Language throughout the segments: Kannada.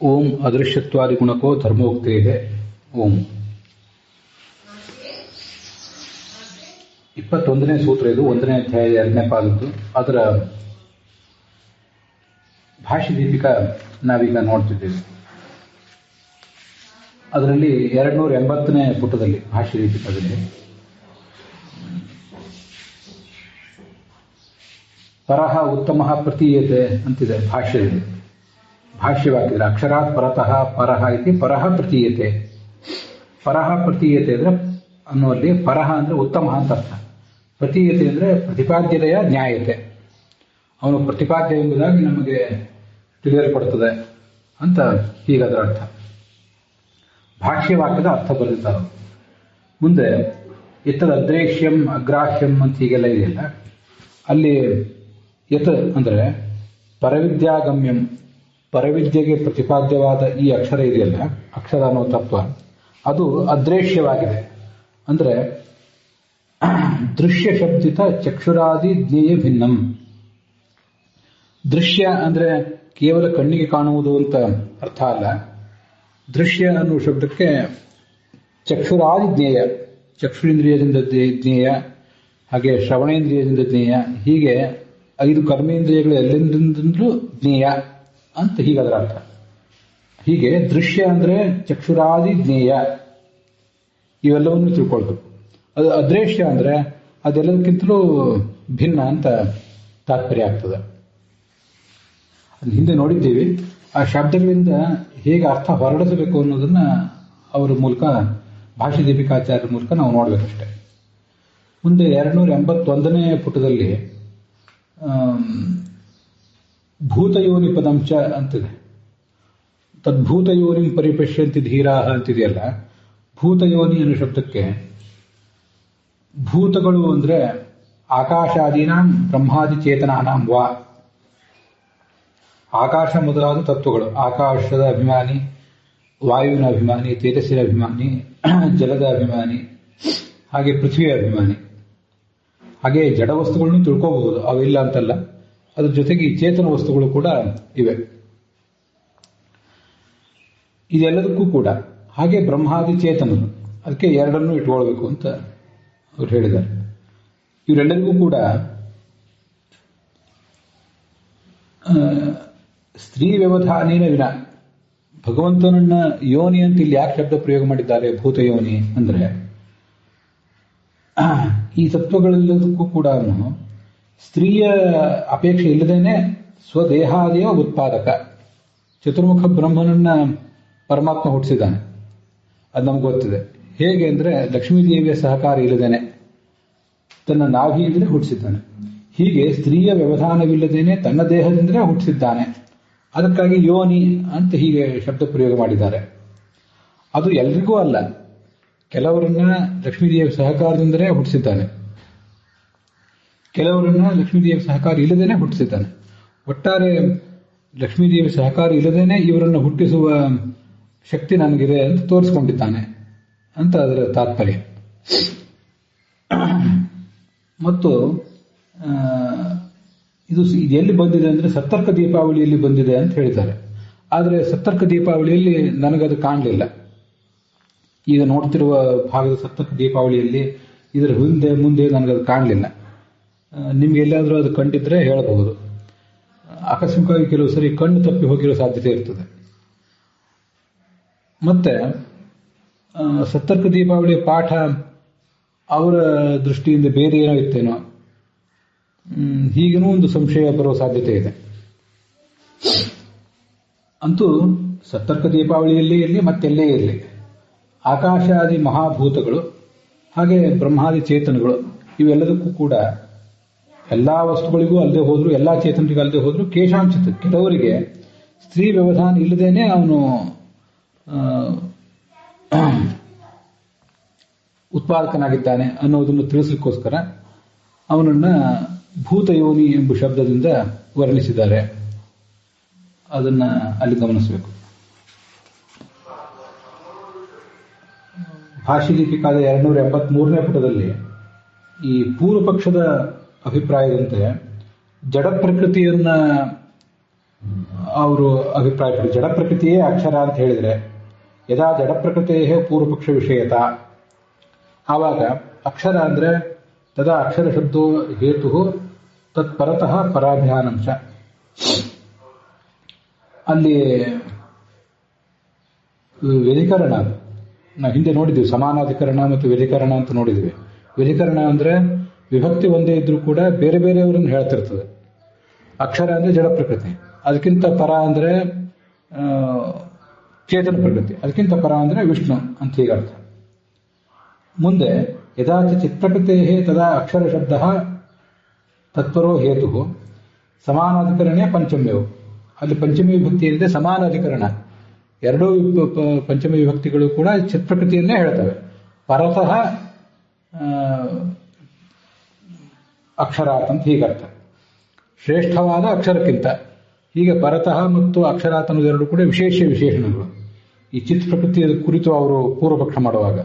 ಓಂ ಅದೃಶ್ಯತ್ವಾದಿ ಗುಣಕೋ ಧರ್ಮೋಕ್ತೇ ಓಂ. 21ನೇ ಸೂತ್ರ ಇದು, 1ನೇ ಅಧ್ಯಾಯ 2ನೇ ಪಾದದ್ದು. ಅದರ ಭಾಷ್ಯ ದೀಪಿಕಾ ನಾವೀಗ ನೋಡ್ತಿದ್ದೇವೆ. ಅದರಲ್ಲಿ 280ನೇ ಪುಟದಲ್ಲಿ ಭಾಷ್ಯ ದೀಪಿಕಾದಲ್ಲಿ ಪರಹ ಉತ್ತಮ ಪ್ರತೀಯತೆ ಅಂತಿದೆ ಭಾಷ್ಯದಲ್ಲಿ. ಭಾಷ್ಯವಾಕ್ಯದಲ್ಲಿ ಅಕ್ಷರಾತ್ ಪರತಃ ಪರಹ ಇತಿ ಪರಹ ಪ್ರತೀಯತೆ. ಪರಹ ಪ್ರತೀಯತೆ ಅಂದ್ರೆ ಅನ್ನುವಲ್ಲಿ ಪರಹ ಅಂದ್ರೆ ಉತ್ತಮ ಅಂತ ಅರ್ಥ. ಪ್ರತೀಯತೆ ಅಂದ್ರೆ ಪ್ರತಿಪಾದ್ಯತೆಯ ನ್ಯಾಯತೆ. ಅವನು ಪ್ರತಿಪಾದ್ಯ ಎಂಬುದಾಗಿ ನಮಗೆ ತಿಳಿಯಲ್ಪಡುತ್ತದೆ ಅಂತ ಹೀಗದರ ಅರ್ಥ. ಭಾಷ್ಯವಾಕ್ಯದ ಅರ್ಥ ಬರೆದಿದ್ದಾರೆ. ಮುಂದೆ ಎತ್ತದ ಅದ್ರೇಶ್ಯಂ ಅಗ್ರಾಹ್ಯಂ ಅಂತ ಹೀಗೆಲ್ಲ ಇದೆಯಲ್ಲ, ಅಲ್ಲಿ ಯತ್ ಅಂದರೆ ಪರವಿದ್ಯಾಗಮ್ಯಂ, ಪರವಿದ್ಯೆಗೆ ಪ್ರತಿಪಾದ್ಯವಾದ ಈ ಅಕ್ಷರ ಇದೆಯಲ್ಲ, ಅಕ್ಷರ ಅನ್ನೋ ತತ್ವ, ಅದು ಅದೃಶ್ಯವಾಗಿದೆ. ಅಂದರೆ ದೃಶ್ಯ ಶಬ್ದಿತ ಚಕ್ಷುರಾದಿ ಜ್ಞೇಯ ಭಿನ್ನಂ. ದೃಶ್ಯ ಅಂದ್ರೆ ಕೇವಲ ಕಣ್ಣಿಗೆ ಕಾಣುವುದು ಅಂತ ಅರ್ಥ ಅಲ್ಲ. ದೃಶ್ಯ ಅನ್ನುವ ಶಬ್ದಕ್ಕೆ ಚಕ್ಷುರಾದಿ ಜ್ಞೇಯ, ಚಕ್ಷುರೇಂದ್ರಿಯದಿಂದ ಜ್ಞೇಯ, ಹಾಗೆ ಶ್ರವಣೇಂದ್ರಿಯದಿಂದ ಜ್ಞೇಯ, ಹೀಗೆ 5 ಕರ್ಮೇಂದ್ರಿಯಗಳು ಎಲ್ಲೆಂದಿಂದಲೂ ಜ್ಞೇಯ ಅಂತ ಹೀಗದರ ಅರ್ಥ. ಹೀಗೆ ದೃಶ್ಯ ಅಂದ್ರೆ ಚಕ್ಷುರಾದಿ ಜ್ಞೇಯ, ಇವೆಲ್ಲವನ್ನು ತಿಳ್ಕೊಳ್ಬೇಕು. ಅದು ಅದೃಶ್ಯ ಅಂದ್ರೆ ಅದೆಲ್ಲದಕ್ಕಿಂತಲೂ ಭಿನ್ನ ಅಂತ ತಾತ್ಪರ್ಯ ಆಗ್ತದೆ. ಅದು ಹಿಂದೆ ನೋಡಿದ್ದೀವಿ. ಆ ಶಬ್ದಗಳಿಂದ ಹೇಗೆ ಅರ್ಥ ಹೊರಡಿಸಬೇಕು ಅನ್ನೋದನ್ನ ಅವರ ಮೂಲಕ, ಭಾಷೆ ದೀಪಿಕಾಚಾರ್ಯರ ಮೂಲಕ ನಾವು ನೋಡ್ಬೇಕಷ್ಟೆ. ಮುಂದೆ 281ನೇ ಪುಟದಲ್ಲಿ ಭೂತಯೋನಿ ಪದಂಚ ಅಂತಿದೆ. ತದ್ಭೂತಯೋನಿಂ ಪರಿಪಶ್ಯಂತಿ ಧೀರಾಹ ಅಂತಿದೆಯಲ್ಲ, ಭೂತಯೋನಿ ಅನ್ನೋ ಶಬ್ದಕ್ಕೆ ಭೂತಗಳು ಅಂದ್ರೆ ಆಕಾಶಾದೀನಾಂ ಬ್ರಹ್ಮಾದಿ ಚೇತನಾನಾಂ ವಾ. ಆಕಾಶ ಮೊದಲಾದ ತತ್ವಗಳು, ಆಕಾಶದ ಅಭಿಮಾನಿ, ವಾಯುವಿನ ಅಭಿಮಾನಿ, ತೇಜಸ್ಸಿನ ಅಭಿಮಾನಿ, ಜಲದ ಅಭಿಮಾನಿ, ಹಾಗೆ ಪೃಥ್ವಿಯ ಅಭಿಮಾನಿ, ಹಾಗೆ ಜಡ ವಸ್ತುಗಳನ್ನು ತಿಳ್ಕೋಬಹುದು, ಅವಿಲ್ಲ ಅಂತಲ್ಲ. ಅದ್ರ ಜೊತೆಗೆ ಈ ಚೇತನ ವಸ್ತುಗಳು ಕೂಡ ಇವೆ. ಇದೆಲ್ಲದಕ್ಕೂ ಕೂಡ ಹಾಗೆ ಬ್ರಹ್ಮಾದಿ ಚೇತನರು, ಅದಕ್ಕೆ ಎರಡನ್ನೂ ಇಟ್ಕೊಳ್ಬೇಕು ಅಂತ ಅವ್ರು ಹೇಳಿದ್ದಾರೆ. ಇವರೆಲ್ಲರಿಗೂ ಕೂಡ ಸ್ತ್ರೀ ವ್ಯವಧಾನೇನ ವಿನ, ಭಗವಂತನನ್ನ ಯೋನಿ ಅಂತ ಇಲ್ಲಿ ಯಾಕೆ ಶಬ್ದ ಪ್ರಯೋಗ ಮಾಡಿದ್ದಾರೆ ಭೂತಯೋನಿ ಅಂದ್ರೆ, ಈ ತತ್ವಗಳೆಲ್ಲದಕ್ಕೂ ಕೂಡ ಸ್ತ್ರೀಯ ಅಪೇಕ್ಷೆ ಇಲ್ಲದೇನೆ ಸ್ವದೇಹಾದಿಯ ಉತ್ಪಾದಕ. ಚತುರ್ಮುಖ ಬ್ರಹ್ಮನನ್ನ ಪರಮಾತ್ಮ ಹುಟ್ಟಿಸಿದ್ದಾನೆ, ಅದು ನಮ್ಗೆ ಗೊತ್ತಿದೆ. ಹೇಗೆ ಅಂದ್ರೆ ಲಕ್ಷ್ಮೀದೇವಿಯ ಸಹಕಾರ ಇಲ್ಲದೇನೆ ತನ್ನ ನಾಭಿಯಿಂದಲೇ ಹುಟ್ಟಿಸಿದ್ದಾನೆ. ಹೀಗೆ ಸ್ತ್ರೀಯ ವ್ಯವಧಾನವಿಲ್ಲದೇನೆ ತನ್ನ ದೇಹದಿಂದಲೇ ಹುಟ್ಟಿಸಿದ್ದಾನೆ. ಅದಕ್ಕಾಗಿ ಯೋನಿ ಅಂತ ಹೀಗೆ ಶಬ್ದ ಪ್ರಯೋಗ ಮಾಡಿದ್ದಾರೆ. ಅದು ಎಲ್ರಿಗೂ ಅಲ್ಲ, ಕೆಲವರನ್ನ ಲಕ್ಷ್ಮೀದೇವಿಯ ಸಹಕಾರದಿಂದಲೇ ಹುಟ್ಟಿಸಿದ್ದಾನೆ, ಕೆಲವರನ್ನ ಲಕ್ಷ್ಮೀದೇವಿಯ ಸಹಕಾರ ಇಲ್ಲದೇನೆ ಹುಟ್ಟಿಸಿದ್ದಾನೆ. ಒಟ್ಟಾರೆ ಲಕ್ಷ್ಮೀದೇವಿ ಸಹಕಾರ ಇಲ್ಲದೇನೆ ಇವರನ್ನು ಹುಟ್ಟಿಸುವ ಶಕ್ತಿ ನನಗಿದೆ ಅಂತ ತೋರಿಸ್ಕೊಂಡಿದ್ದಾನೆ ಅಂತ ಅದರ ತಾತ್ಪರ್ಯ. ಮತ್ತು ಇದು ಎಲ್ಲಿ ಬಂದಿದೆ ಅಂದ್ರೆ ಸತ್ತರ್ಕ ದೀಪಾವಳಿಯಲ್ಲಿ ಬಂದಿದೆ ಅಂತ ಹೇಳಿದ್ದಾರೆ. ಆದರೆ ಸತ್ತರ್ಕ ದೀಪಾವಳಿಯಲ್ಲಿ ನನಗದು ಕಾಣಲಿಲ್ಲ. ಈಗ ನೋಡ್ತಿರುವ ಭಾಗದ ಸತ್ತರ್ಕ ದೀಪಾವಳಿಯಲ್ಲಿ ಇದರ ಹಿಂದೆ ಮುಂದೆ ನನಗದು ಕಾಣಲಿಲ್ಲ. ನಿಮ್ಗೆ ಎಲ್ಲಾದರೂ ಅದು ಕಂಡಿದ್ರೆ ಹೇಳಬಹುದು. ಆಕಸ್ಮಿಕವಾಗಿ ಕೆಲವು ಸರಿ ಕಣ್ಣು ತಪ್ಪಿ ಹೋಗಿರೋ ಸಾಧ್ಯತೆ ಇರ್ತದೆ. ಮತ್ತೆ ಸತ್ತರ್ಕ ದೀಪಾವಳಿಯ ಪಾಠ ಅವರ ದೃಷ್ಟಿಯಿಂದ ಬೇರೆ ಏನೋ ಇತ್ತೇನೋ, ಹೀಗೇನೂ ಒಂದು ಸಂಶಯ ಬರುವ ಸಾಧ್ಯತೆ ಇದೆ. ಅಂತೂ ಸತ್ತರ್ಕ ದೀಪಾವಳಿಯಲ್ಲೇ ಇರಲಿ ಮತ್ತೆಲ್ಲೇ ಇರಲಿ, ಆಕಾಶಾದಿ ಮಹಾಭೂತಗಳು ಹಾಗೆ ಬ್ರಹ್ಮಾದಿ ಚೇತನಗಳು ಇವೆಲ್ಲದಕ್ಕೂ ಕೂಡ ಎಲ್ಲಾ ವಸ್ತುಗಳಿಗೂ ಅಲ್ಲದೆ ಹೋದ್ರು, ಎಲ್ಲಾ ಚೇತನರಿಗೂ ಅಲ್ಲದೆ ಹೋದ್ರು ಕೇಶಾಂಶಿತ ಕೆಲವರಿಗೆ ಸ್ತ್ರೀ ವ್ಯವಧಾನ ಇಲ್ಲದೇನೆ ಅವನು ಉತ್ಪಾದಕನಾಗಿದ್ದಾನೆ ಅನ್ನೋದನ್ನು ತಿಳಿಸಲಿಕ್ಕೋಸ್ಕರ ಅವನನ್ನ ಭೂತಯೋನಿ ಎಂಬ ಶಬ್ದದಿಂದ ವರ್ಣಿಸಿದ್ದಾರೆ. ಅದನ್ನ ಅಲ್ಲಿ ಗಮನಿಸಬೇಕು. ಭಾಷ್ಯ ದೀಪಿಕಾದ 283ನೇ ಪುಟದಲ್ಲಿ ಈ ಪೂರ್ವ ಪಕ್ಷದ ಅಭಿಪ್ರಾಯದಂತೆ ಜಡ ಪ್ರಕೃತಿಯನ್ನ ಅವರು ಅಭಿಪ್ರಾಯಪಟ್ಟು ಜಡ ಪ್ರಕೃತಿಯೇ ಅಕ್ಷರ ಅಂತ ಹೇಳಿದರೆ ಯದಾ ಜಡ ಪ್ರಕೃತಿಯೇ ಪೂರ್ವಪಕ್ಷ ವಿಷಯತ, ಆವಾಗ ಅಕ್ಷರ ಅಂದರೆ ತದಾ ಅಕ್ಷರ ಶಬ್ದೋ ಹೇತು ತತ್ಪರತಃ ಪರಾಧ್ಯಾನಂಶ. ಅಲ್ಲಿ ವ್ಯಧಿಕರಣ ನಾವು ಹಿಂದೆ ನೋಡಿದ್ವಿ, ಸಮಾನಾಧಿಕರಣ ಮತ್ತು ವ್ಯಧಿಕರಣ ಅಂತ ನೋಡಿದ್ವಿ. ವ್ಯಧಿಕರಣ ಅಂದರೆ ವಿಭಕ್ತಿ ಒಂದೇ ಇದ್ರೂ ಕೂಡ ಬೇರೆ ಬೇರೆಯವರನ್ನು ಹೇಳ್ತಿರ್ತದೆ. ಅಕ್ಷರ ಅಂದರೆ ಜಡ ಪ್ರಕೃತಿ, ಅದಕ್ಕಿಂತ ಪರ ಅಂದರೆ ಚೇತನ ಪ್ರಕೃತಿ, ಅದಕ್ಕಿಂತ ಪರ ಅಂದರೆ ವಿಷ್ಣು ಅಂತ ಹೀಗರ್ಥ. ಮುಂದೆ ಯದಾಚ ಚಿತ್ಪ್ರಕೃತಿ ತದಾ ಅಕ್ಷರ ಶಬ್ದ ತತ್ಪರೋ ಹೇತು ಸಮಾನಾಧಿಕರಣೆ ಪಂಚಮ್ಯವು. ಅಲ್ಲಿ ಪಂಚಮಿ ವಿಭಕ್ತಿ ಏನಿದೆ ಸಮಾನಾಧಿಕರಣ, ಎರಡೂ ಪಂಚಮಿ ವಿಭಕ್ತಿಗಳು ಕೂಡ ಚಿತ್ಪ್ರಕೃತಿಯನ್ನೇ ಹೇಳ್ತವೆ. ಪರತಃ ಅಕ್ಷರಾತ್ ಅಂತ ಹೀಗರ್ಥ. ಶ್ರೇಷ್ಠವಾದ ಅಕ್ಷರಕ್ಕಿಂತ, ಹೀಗೆ ಪರತಃ ಮತ್ತು ಅಕ್ಷರಾತ್ ಅನ್ನೋದೆರಡು ಕೂಡ ವಿಶೇಷಣಗಳು ಈ ಚಿತ್ ಪ್ರಕೃತಿಯ ಕುರಿತು ಅವರು ಪೂರ್ವಪಕ್ಷ ಮಾಡುವಾಗ.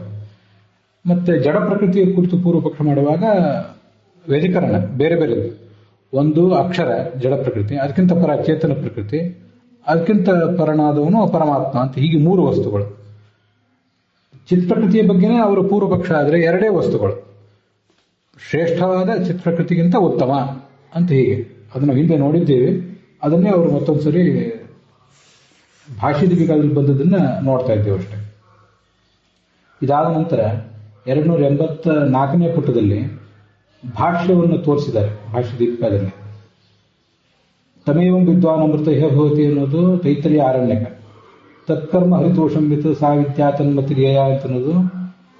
ಮತ್ತೆ ಜಡ ಪ್ರಕೃತಿಯ ಕುರಿತು ಪೂರ್ವಪಕ್ಷ ಮಾಡುವಾಗ ವ್ಯಧಿಕರಣ ಬೇರೆ ಬೇರೆ. ಒಂದು ಅಕ್ಷರ ಜಡ ಪ್ರಕೃತಿ, ಅದಕ್ಕಿಂತ ಪರ ಚೇತನ ಪ್ರಕೃತಿ, ಅದಕ್ಕಿಂತ ಪರನಾದವನು ಪರಮಾತ್ಮ ಅಂತ, ಹೀಗೆ ಮೂರು ವಸ್ತುಗಳು. ಚಿತ್ ಪ್ರಕೃತಿಯ ಬಗ್ಗೆನೇ ಅವರು ಪೂರ್ವಪಕ್ಷ ಆದರೆ ಎರಡೇ ವಸ್ತುಗಳು, ಶ್ರೇಷ್ಠವಾದ ಚಿತ್ ಪ್ರಕೃತಿಗಿಂತ ಉತ್ತಮ ಅಂತ ಹೀಗೆ. ಅದನ್ನು ಹಿಂದೆ ನೋಡಿದ್ದೇವೆ, ಅದನ್ನೇ ಅವರು ಮತ್ತೊಂದ್ಸರಿ ಭಾಷ್ಯ ದೀಪಿಕಾದಲ್ಲಿ ಬಂದದನ್ನು ನೋಡ್ತಾ ಇದ್ದೇವೆ ಅಷ್ಟೇ. ಇದಾದ ನಂತರ 284ನೇ ಪುಟದಲ್ಲಿ ಭಾಷ್ಯವನ್ನು ತೋರಿಸಿದ್ದಾರೆ. ಭಾಷ್ಯ ದೀಪಿಕಾದಲ್ಲಿ ತಮೇವಂ ವಿದ್ವಾನ್ ಅಮೃತ ಭವತಿ ಅನ್ನೋದು ತೈತರಿಯ ಆರಣ್ಯಕ, ತತ್ಕರ್ಮ ಹರಿತೋಷಂಬಿತ ಸಾ ವಿದ್ಯಾ ತನ್ಮತಿರಿಯ ಅಂತ ಅನ್ನೋದು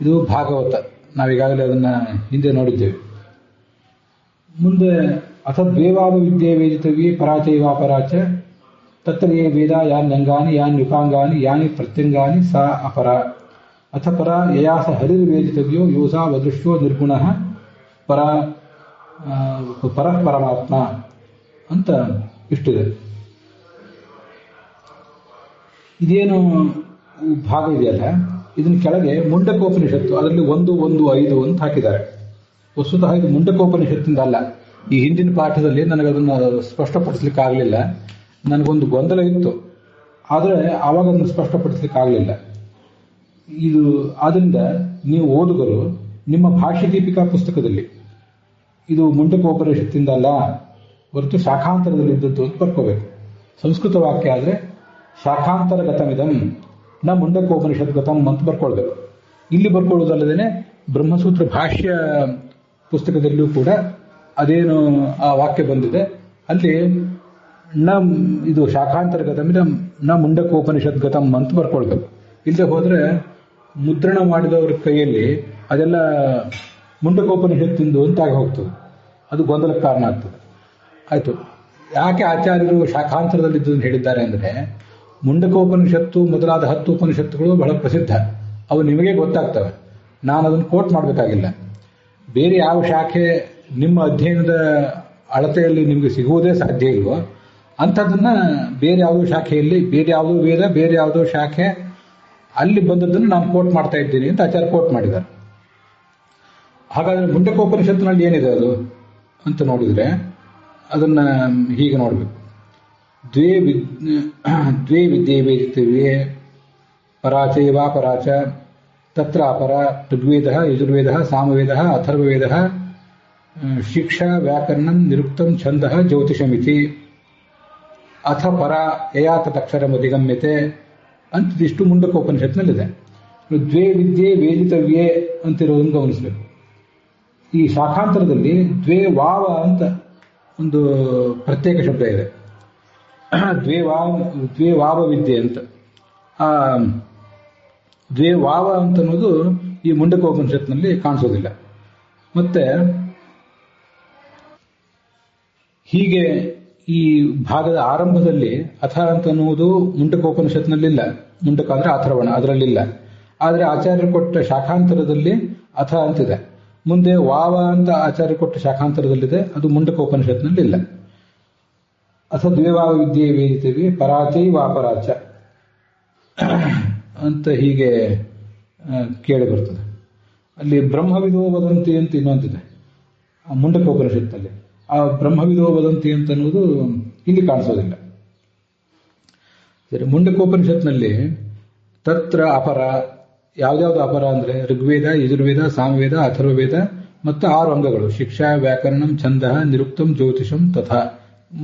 ಇದು ಭಾಗವತ. ನಾವೀಗಾಗಲೇ ಅದನ್ನು ಹಿಂದೆ ನೋಡಿದ್ದೇವೆ. ಮುಂದೆ ಅಥ ದ್ವೇವಾವ ವಿದ್ಯೆ ವೇದಿತವ್ಯೇ ಪರಾಚೈವಾಪರಾಚ ತತ್ರ ಯೇ ವೇದ ಯಾನ್ಯಂಗಾನಿ ಯಾನ್ಯುಪಾಂಗಾನಿ ಯಾನಿ ಪ್ರತ್ಯಂಗಾನಿ ಸಾ ಅಪರ ಅಥ ಪರ ಯಯಾಸ ಹರಿರ್ವೇದಿತವ್ಯೋ ಯೋಸಾ ವದೃಶ್ಯೋ ನಿರ್ಗುಣಃ ಪರಮಾತ್ಮ ಅಂತ ಇಷ್ಟಿದೆ. ಇದೇನು ಭಾಗ ಇದೆಯಲ್ಲ, ಇದನ್ನ ಕೆಳಗೆ ಮುಂಡಕೋಪನಿಷತ್ತು ಅದರಲ್ಲಿ 1:1:5 ಅಂತ ಹಾಕಿದ್ದಾರೆ. ವಸ್ತುತಃ ಇದು ಮುಂಡಕೋಪನಿಷತ್ತಿಂದ ಅಲ್ಲ. ಈ ಹಿಂದಿನ ಪಾಠದಲ್ಲಿ ನನಗದನ್ನು ಸ್ಪಷ್ಟಪಡಿಸ್ಲಿಕ್ಕೆ ಆಗಲಿಲ್ಲ. ನನಗೊಂದು ಗೊಂದಲ ಇತ್ತು, ಆದರೆ ಆವಾಗ ಅದನ್ನು ಸ್ಪಷ್ಟಪಡಿಸ್ಲಿಕ್ಕೆ ಆಗಲಿಲ್ಲ. ಇದು ಆದ್ದರಿಂದ ನೀವು ಓದುಗರು ನಿಮ್ಮ ಭಾಷ್ಯ ದೀಪಿಕಾ ಪುಸ್ತಕದಲ್ಲಿ ಇದು ಮುಂಡಕೋಪನಿಷತ್ತಿಂದ ಅಲ್ಲ ಹೊರತು ಶಾಖಾಂತರದಲ್ಲಿದ್ದದ್ದು ಅಂತ ಬರ್ಕೋಬೇಕು. ಸಂಸ್ಕೃತ ವಾಕ್ಯ ಆದರೆ ಶಾಖಾಂತರಗತಮಿದಂ ನ ಮುಂಡಕೋಪನಿಷದ್ಗತಂ ಅಂತ ಬರ್ಕೊಳ್ಬೇಕು. ಇಲ್ಲಿ ಬರ್ಕೊಳ್ಳೋದಲ್ಲದೇನೆ ಬ್ರಹ್ಮಸೂತ್ರ ಭಾಷ್ಯ ಪುಸ್ತಕದಲ್ಲಿಯೂ ಕೂಡ ಅದೇನು ಆ ವಾಕ್ಯ ಬಂದಿದೆ, ಅಲ್ಲಿ ಇದು ಶಾಖಾಂತರಗತಮಿದಂ ನ ಮುಂಡಕೋಪನಿಷದ್ಗತಂ ಅಂತ ಬರ್ಕೊಳ್ಬೇಕು. ಇಲ್ಲದೆ ಹೋದರೆ ಮುದ್ರಣ ಮಾಡಿದವ್ರ ಕೈಯಲ್ಲಿ ಅದೆಲ್ಲ ಮುಂಡಕೋಪನಿಷತ್ತಿಂದು ಅಂತಾಗಿ ಹೋಗ್ತದೆ, ಅದು ಗೊಂದಲಕ್ಕೆ ಕಾರಣ ಆಗ್ತದೆ. ಆಯಿತು, ಯಾಕೆ ಆಚಾರ್ಯರು ಶಾಖಾಂತರದಲ್ಲಿದ್ದನ್ನು ಹೇಳಿದ್ದಾರೆ ಅಂದರೆ ಮುಂಡಕೋಪನಿಷತ್ತು ಮೊದಲಾದ 10 ಉಪನಿಷತ್ತುಗಳು ಬಹಳ ಪ್ರಸಿದ್ಧ, ಅವು ನಿಮಗೆ ಗೊತ್ತಾಗ್ತವೆ. ನಾನು ಅದನ್ನು ಕೋಟ್ ಮಾಡಬೇಕಾಗಿಲ್ಲ. ಬೇರೆ ಯಾವ ಶಾಖೆ ನಿಮ್ಮ ಅಧ್ಯಯನದ ಅಳತೆಯಲ್ಲಿ ನಿಮಗೆ ಸಿಗುವುದೇ ಸಾಧ್ಯ ಇಲ್ವೋ ಅಂಥದ್ದನ್ನು ಬೇರೆ ಯಾವುದೋ ಶಾಖೆಯಲ್ಲಿ, ಬೇರೆ ಯಾವುದೋ ವೇದ, ಬೇರೆ ಯಾವುದೋ ಶಾಖೆ ಅಲ್ಲಿ ಬಂದದ್ದನ್ನು ನಾನು ಕೋಟ್ ಮಾಡ್ತಾ ಇದ್ದೀನಿ ಅಂತ ಆಚಾರ್ಯ ಕೋಟ್ ಮಾಡಿದ್ದಾರೆ. ಹಾಗಾದರೆ ಮುಂಡಕೋಪನಿಷತ್ತಿನಲ್ಲಿ ಏನಿದೆ ಅದು ಅಂತ ನೋಡಿದರೆ ಅದನ್ನು ಹೀಗೆ ನೋಡಬೇಕು. ದ್ವೇ ವಿದ್ಯೆ ವೇದಿತವ್ಯೇ ಪರಾಚೈವಾಪರಾಚ ತತ್ರ ಅಪರ ಋಗ್ವೇದ ಯಜುರ್ವೇದ ಸಾಮವೇದ ಅಥರ್ವವೇದ ಶಿಕ್ಷಾ ವ್ಯಾಕರಣಂ ನಿರುಕ್ತಂ ಛಂದಃ ಜ್ಯೋತಿಷಮಿತಿ ಅಥ ಪರ ಯಯಾ ತದಕ್ಷರಮಧಿಗಮ್ಯತೆ ಅಂತಿದಿಷ್ಟು ಮುಂಡಕೋಪನಿಷತ್ನಲ್ಲಿದೆ. ದ್ವೇ ವಿದ್ಯೆ ವೇದಿತವ್ಯೇ ಅಂತಿರೋದನ್ನು ಗಮನಿಸಬೇಕು. ಈ ಶಾಖಾಂತರದಲ್ಲಿ ದ್ವೇ ವಾವ ಅಂತ ಒಂದು ಪ್ರತ್ಯೇಕ ಶಬ್ದ ಇದೆ. ದ್ವೇ ವಾವ ವಿದ್ಯೆ ಅಂತ, ಆ ದ್ವೇ ವಾವ ಅಂತ ಅನ್ನೋದು ಈ ಮುಂಡಕೋಪನಿಷತ್ನಲ್ಲಿ ಕಾಣಿಸೋದಿಲ್ಲ. ಮತ್ತೆ ಹೀಗೆ ಈ ಭಾಗದ ಆರಂಭದಲ್ಲಿ ಅಥ ಅಂತ ಅನ್ನುವುದು ಮುಂಡಕೋಪನಿಷತ್ನಲ್ಲಿಲ್ಲ. ಮುಂಡಕ ಅಂದ್ರೆ ಅಥರ್ವಣ, ಅದರಲ್ಲಿಲ್ಲ. ಆದರೆ ಆಚಾರ್ಯರು ಕೊಟ್ಟ ಶಾಖಾಂತರದಲ್ಲಿ ಅಥ ಅಂತಿದೆ. ಮುಂದೆ ವಾವ ಅಂತ ಆಚಾರ್ಯ ಕೊಟ್ಟ ಶಾಖಾಂತರದಲ್ಲಿದೆ, ಅದು ಮುಂಡಕೋಪನಿಷತ್ನಲ್ಲಿಲ್ಲ. ಅಥ ದ್ವೇವಾವ ವಿದ್ಯೆ ವೇದಿತವಿ ಪರಾಚೈ ವಾಪರಾಚ ಅಂತ ಹೀಗೆ ಕೇಳಿ ಬರ್ತದೆ. ಅಲ್ಲಿ ಬ್ರಹ್ಮವಿದೋ ವದಂತಿ ಅಂತ ಇನ್ನೊಂದಿದೆ ಮುಂಡಕೋಪನಿಷತ್ನಲ್ಲಿ. ಆ ಬ್ರಹ್ಮವಿದೋ ವದಂತಿ ಅಂತ ಅನ್ನೋದು ಇಲ್ಲಿ ಕಾಣಿಸೋದಿಲ್ಲ. ಸರಿ, ಮುಂಡಕೋಪನಿಷತ್ನಲ್ಲಿ ತತ್ರ ಅಪರ, ಯಾವ್ದಾವ್ದು ಅಪರ ಅಂದ್ರೆ ಋಗ್ವೇದ, ಯಜುರ್ವೇದ, ಸಾಮವೇದ, ಅಥರ್ವವೇದ ಮತ್ತು 6 ಅಂಗಗಳು: ಶಿಕ್ಷಾ, ವ್ಯಾಕರಣಂ, ಛಂದ, ನಿರುಕ್ತಂ, ಜ್ಯೋತಿಷಂ, ತಥಾ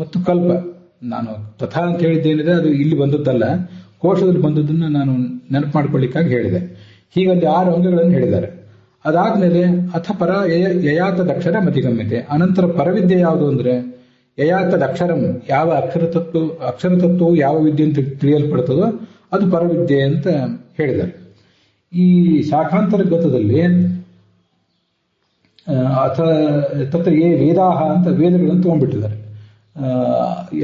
ಮತ್ತು ಕಲ್ಪ. ನಾನು ತಥಾ ಅಂತ ಹೇಳಿದ್ದೇನಿದೆ ಅದು ಇಲ್ಲಿ ಬಂದದ್ದಲ್ಲ, ಕೋಶದಲ್ಲಿ ಬಂದದ್ದನ್ನು ನಾನು ನೆನಪು ಮಾಡ್ಕೊಳ್ಳಿಕ್ಕಾಗಿ ಹೇಳಿದೆ. ಹೀಗಲ್ಲಿ 6 ಅಂಗಗಳನ್ನು ಹೇಳಿದ್ದಾರೆ. ಅದಾದ್ಮೇಲೆ ಅಥ ಪರ ಯಯಾತದಕ್ಷರ ಮತಿಗಮ್ಯತೆ. ಅನಂತರ ಪರವಿದ್ಯೆ ಯಾವುದು ಅಂದ್ರೆ ಯಯಾತದಕ್ಷರಂ, ಯಾವ ಅಕ್ಷರತತ್ವವು ಯಾವ ವಿದ್ಯೆ ಅಂತ ತಿಳಿಯಲ್ಪಡ್ತದೋ ಅದು ಪರವಿದ್ಯೆ ಅಂತ ಹೇಳಿದ್ದಾರೆ. ಈ ಶಾಖಾಂತರ್ಗತದಲ್ಲಿ ಅಥ ತತ್ರ ವೇದಾಹ ಅಂತ ವೇದಗಳನ್ನು ತಗೊಂಡ್ಬಿಟ್ಟಿದ್ದಾರೆ.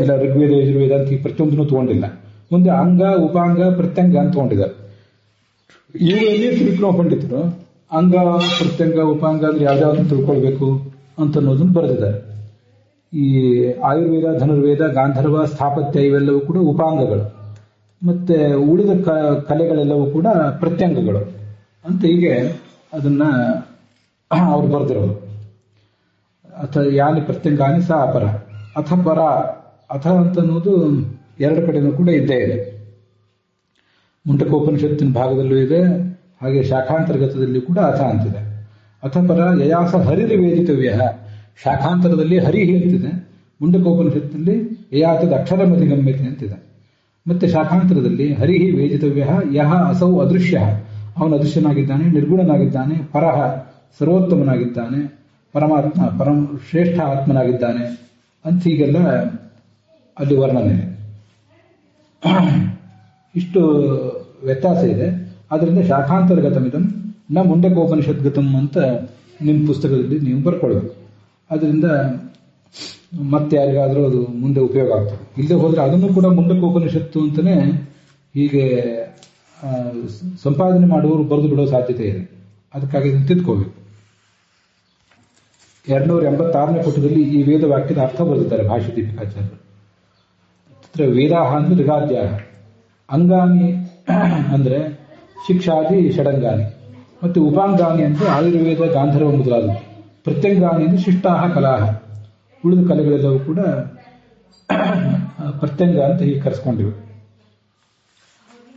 ಎಲ್ಲ ಋಗ್ವೇದ, ಯಜುರ್ವೇದ ಅಂತ ಈ ಪ್ರತಿಯೊಂದನ್ನು ತಗೊಂಡಿಲ್ಲ. ಮುಂದೆ ಅಂಗ, ಉಪಾಂಗ, ಪ್ರತ್ಯಂಗ ಅಂತ ತಗೊಂಡಿದ್ದಾರೆ. ಇವುಗಳನ್ನೇ ತಿಳ್ಕೊಳ್ಳೋ ಪಂಡಿತರು ಅಂಗ, ಪ್ರತ್ಯಂಗ, ಉಪಾಂಗ ಅಂದ್ರೆ ಯಾವ್ದಾವ್ದು ತಿಳ್ಕೊಳ್ಬೇಕು ಅಂತ ಅನ್ನೋದನ್ನು ಬರೆದಿದ್ದಾರೆ. ಈ ಆಯುರ್ವೇದ, ಧನುರ್ವೇದ, ಗಾಂಧರ್ವ, ಸ್ಥಾಪತ್ಯ ಇವೆಲ್ಲವೂ ಕೂಡ ಉಪಾಂಗಗಳು, ಮತ್ತೆ ಉಳಿದ ಕಲೆಗಳೆಲ್ಲವೂ ಕೂಡ ಪ್ರತ್ಯಂಗಗಳು ಅಂತ ಹೀಗೆ ಅದನ್ನ ಅವ್ರು ಬರೆದಿರೋರು. ಅಥ ಯಾನಿ ಪ್ರತ್ಯಂಗಾನಿ ಸಹ ಅಪರ. ಅಥ ಪರ, ಅಥ ಅಂತ ಅನ್ನೋದು 2 ಕಡೆನೂ ಕೂಡ ಇದ್ದೇ ಇದೆ. ಮುಂಡಕೋಪನಿಷತ್ತಿನ ಭಾಗದಲ್ಲೂ ಇದೆ, ಹಾಗೆ ಶಾಖಾಂತರ್ಗತದಲ್ಲಿ ಕೂಡ ಅಥ ಅಂತಿದೆ. ಅಥ ಪರ ಯಯಾಸ ಹರಿರಿ ವೇದಿತವ್ಯ. ಶಾಖಾಂತರದಲ್ಲಿ ಹರಿ ಅಂತಿದೆ, ಮುಂಡಕೋಪನಿಷತ್ತಿನಲ್ಲಿ ಯಯಾತದ ಅಕ್ಷರ ಮತಿಗಮ್ಯತೆ ಅಂತಿದೆ. ಮತ್ತೆ ಶಾಖಾಂತರದಲ್ಲಿ ಹರಿಹಿ ವೇದಿತವ್ಯ ಯಹ ಅಸೌ ಅದೃಶ್ಯ, ಅವನು ಅದೃಶ್ಯನಾಗಿದ್ದಾನೆ, ನಿರ್ಗುಣನಾಗಿದ್ದಾನೆ, ಪರಹ ಸರ್ವೋತ್ತಮನಾಗಿದ್ದಾನೆ, ಪರಮಾತ್ಮ ಶ್ರೇಷ್ಠ ಆತ್ಮನಾಗಿದ್ದಾನೆ ಅಂತ ಹೀಗೆಲ್ಲ ಅಲ್ಲಿ ವರ್ಣನೆ. ಇಷ್ಟು ವ್ಯತ್ಯಾಸ ಇದೆ. ಆದ್ದರಿಂದ ಶಾಖಾಂತರ್ಗತಮಿದಂ ನ ಮುಂಡಕೋಪನಿಷದ್ಗತಂ ಅಂತ ನಿಮ್ಮ ಪುಸ್ತಕದಲ್ಲಿ ನೀವು ಬರ್ಕೊಳ್ಬೇಕು. ಅದರಿಂದ ಮತ್ತೆ ಯಾರಿಗಾದರೂ ಅದು ಮುಂದೆ ಉಪಯೋಗ ಆಗ್ತದೆ. ಇಲ್ಲದೆ ಹೋದ್ರೆ ಅದನ್ನು ಕೂಡ ಮುಂಡಕೋಪನಿಷತ್ತು ಅಂತಾನೆ ಹೀಗೆ ಸಂಪಾದನೆ ಮಾಡುವವರು ಬರೆದು ಬಿಡೋ ಸಾಧ್ಯತೆ ಇದೆ. ಅದಕ್ಕಾಗಿ ಇದನ್ನು ತಿದ್ಕೋಬೇಕು. 286ನೇ ಪುಟದಲ್ಲಿ ಈ ವೇದ ವಾಕ್ಯದ ಅರ್ಥ ಬರೆದಿದ್ದಾರೆ ಭಾಷ್ಯ ದೀಪಿಕಾಚಾರ್ಯರು. ವೇದಾಹ ಅಂದ್ರೆ ಋಗಾದ್ಯಾಹ, ಅಂಗಾನಿ ಅಂದ್ರೆ ಶಿಕ್ಷಾದಿ ಷಡಂಗಾನಿ, ಮತ್ತು ಉಪಾಂಗಾನಿ ಅಂದ್ರೆ ಆಯುರ್ವೇದ, ಗಾಂಧರ್ವ ಮೊದಲಾದವು, ಪ್ರತ್ಯಂಗಾನಿ ಅಂದ್ರೆ ಶಿಷ್ಟಾಹ ಕಲಾಹ, ಉಳಿದ ಕಲೆಗಳೆಲ್ಲವೂ ಕೂಡ ಪ್ರತ್ಯಂಗ ಅಂತ ಹೀಗೆ ಕರೆಸ್ಕೊಂಡಿವೆ.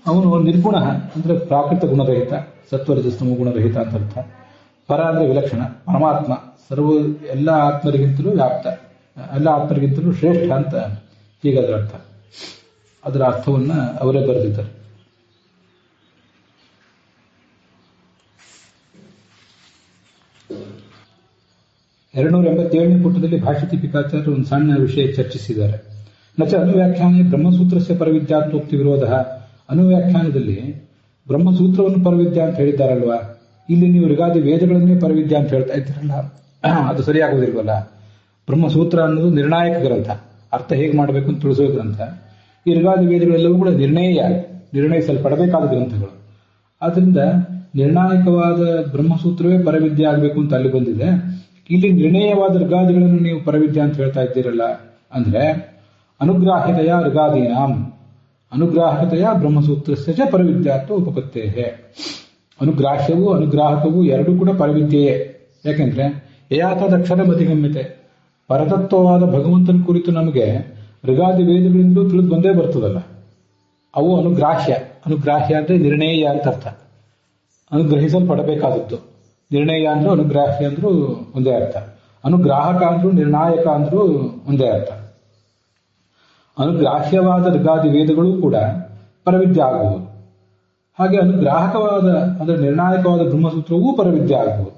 ಅವನು ನಿರ್ಗುಣ ಅಂದ್ರೆ ಪ್ರಾಕೃತ ಗುಣರಹಿತ, ಸತ್ವರಜಸ್ತಮ ಗುಣರಹಿತ ಅಂತ ಅರ್ಥ. ಪರ ಅಂದ್ರೆ ವಿಲಕ್ಷಣ, ಪರಮಾತ್ಮ ಎಲ್ಲ ಆತ್ಮರಿಗಿಂತಲೂ ವ್ಯಾಪ್ತ, ಎಲ್ಲ ಆತ್ಮರಿಗಿಂತಲೂ ಶ್ರೇಷ್ಠ ಅಂತ ಹೀಗದರ ಅರ್ಥ. ಅದರ ಅರ್ಥವನ್ನ ಅವರೇ ಬರೆದಿದ್ದಾರೆ. ನೇ ಪುಟದಲ್ಲಿ ಭಾಷ್ಯ ದೀಪಿಕಾಚಾರ್ಯರು ಒಂದು ಸಣ್ಣ ವಿಷಯ ಚರ್ಚಿಸಿದ್ದಾರೆ. ನಚ ಅನುವ್ಯಾಖ್ಯಾನೆ ಬ್ರಹ್ಮಸೂತ್ರಸ್ಯ ಪರವಿದ್ಯಾತ್ವೋಕ್ತಿ ವಿರೋಧ. ಅನುವ್ಯಾಖ್ಯಾನದಲ್ಲಿ ಬ್ರಹ್ಮಸೂತ್ರವನ್ನು ಪರವಿದ್ಯಾ ಅಂತ ಹೇಳಿದ್ದಾರಲ್ವಾ, ಇಲ್ಲಿ ನೀವು ಋಗಾದಿ ವೇದಗಳನ್ನೇ ಪರವಿದ್ಯಾ ಅಂತ ಹೇಳ್ತಾ ಇದ್ದೀರಲ್ಲ, ಅದು ಸರಿಯಾಗುವುದಿಲ್ವಲ್ಲ. ಬ್ರಹ್ಮಸೂತ್ರ ಅನ್ನೋದು ನಿರ್ಣಾಯಕ ಗ್ರಂಥ, ಅರ್ಥ ಹೇಗೆ ಮಾಡಬೇಕು ಅಂತ ತಿಳಿಸೋ ಗ್ರಂಥ. ಈ ಋಗಾದಿ ವೇದಗಳೆಲ್ಲವೂ ಕೂಡ ನಿರ್ಣಯಿಸಲ್ಪಡಬೇಕಾದ ಗ್ರಂಥಗಳು. ಆದ್ರಿಂದ ನಿರ್ಣಾಯಕವಾದ ಬ್ರಹ್ಮಸೂತ್ರವೇ ಪರವಿದ್ಯೆ ಆಗಬೇಕು ಅಂತ ಅಲ್ಲಿ ಬಂದಿದೆ. ಇಲ್ಲಿ ನಿರ್ಣಯವಾದ ಋಗಾದಿಗಳನ್ನು ನೀವು ಪರವಿದ್ಯಾ ಅಂತ ಹೇಳ್ತಾ ಇದ್ದೀರಲ್ಲ ಅಂದ್ರೆ ಅನುಗ್ರಾಹ್ಯತೆಯ ಋಗಾದೀನಾಂ ಅನುಗ್ರಾಹಕತೆಯ ಬ್ರಹ್ಮಸೂತ್ರಸ್ಯ ಚ ಪರವಿದ್ಯಾತ್ವ ಉಪಪತ್ತೇಹೆ. ಅನುಗ್ರಾಹ್ಯವೂ ಅನುಗ್ರಾಹಕವೂ ಎರಡೂ ಕೂಡ ಪರವಿದ್ಯೆಯೇ. ಯಾಕೆಂದ್ರೆ ಯಯಾತದಕ್ಷರ ಮತಿಗಮ್ಯತೆ, ಪರತತ್ವವಾದ ಭಗವಂತನ ಕುರಿತು ನಮಗೆ ಋಗಾದಿ ವೇದಗಳಿಂದಲೂ ತಿಳಿದು ಬಂದೇ ಬರ್ತದಲ್ಲ, ಅವು ಅನುಗ್ರಾಹ್ಯ. ಅನುಗ್ರಾಹ್ಯ ಅಂದ್ರೆ ನಿರ್ಣಯ ಅಂತ ಅರ್ಥ, ಅನುಗ್ರಹಿಸಲ್ಪಡಬೇಕಾದದ್ದು. ನಿರ್ಣಯ ಅಂದ್ರೂ ಅನುಗ್ರಾಹ್ಯ ಅಂದ್ರೂ ಒಂದೇ ಅರ್ಥ, ಅನುಗ್ರಾಹಕ ಅಂದ್ರೂ ನಿರ್ಣಾಯಕ ಅಂದ್ರೂ ಒಂದೇ ಅರ್ಥ. ಅನುಗ್ರಾಹ್ಯವಾದ ಋಗಾದಿ ವೇದಗಳು ಕೂಡ ಪರವಿದ್ಯೆ ಆಗಬಹುದು. ಹಾಗೆ ಅನುಗ್ರಾಹಕವಾದ ಅಂದ್ರೆ ನಿರ್ಣಾಯಕವಾದ ಬ್ರಹ್ಮಸೂತ್ರವೂ ಪರವಿದ್ಯೆ ಆಗಬಹುದು.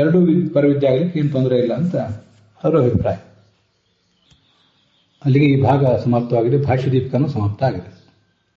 ಎರಡೂ ಪರವಿದ್ಯೆ ಆಗಲಿಕ್ಕೆ ಏನು ತೊಂದರೆ ಇಲ್ಲ ಅಂತ ಅವರ ಅಭಿಪ್ರಾಯ. ಅಲ್ಲಿಗೆ ಈ ಭಾಗ ಸಮಾಪ್ತವಾಗಿದೆ. ಭಾಷ್ಯ ದೀಪಿಕಾನು ಸಮಾಪ್ತ ಆಗಿದೆ.